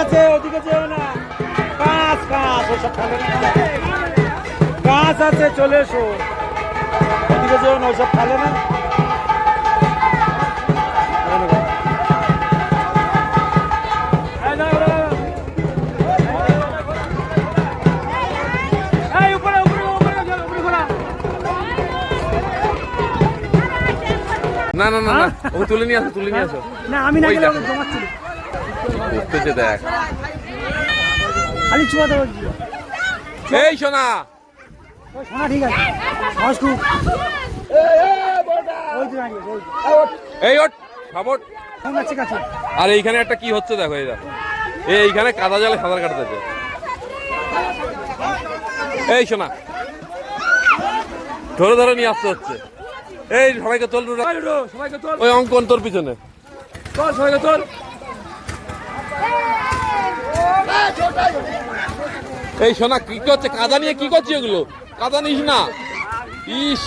আছে, ওদিকে যেও না। কাজ কাজ ওসব ফেলে না, কাজ আছে, চলে এসো। ওদিকে যেও না, ওসব ফেলে না। না না না না, ও তুলে নিয়ে আসো, তুলে নিয়ে আসো। না আমি না গেলে ওকে জমাচ্ছিল। উঠতেছে দেখ। খালি ছোঁয়া দেবো। এই সোনা, শোনা ঠিক আছে। সাহস খুব। ওই তো দাঁড়িয়ে, ওই তো। এই ওঠ, সাবট। ফোন আছে কাছে। আর এইখানে একটা কি হচ্ছে দেখো, এই দেখো, এইখানে কাদা জলে সাঁতার কাটতেছে। এই সোনা, ধরে ধরে নিয়ে আসতে হচ্ছে। এই সবাইকে তোল, সবাইকে তোল। ওই অঙ্কন তোর পিছনে তোল, সবাইকে তোল। এই সোনা, কি করছে? কাদা নিয়ে কি করছে এগুলো? কাদা নিস না। ইস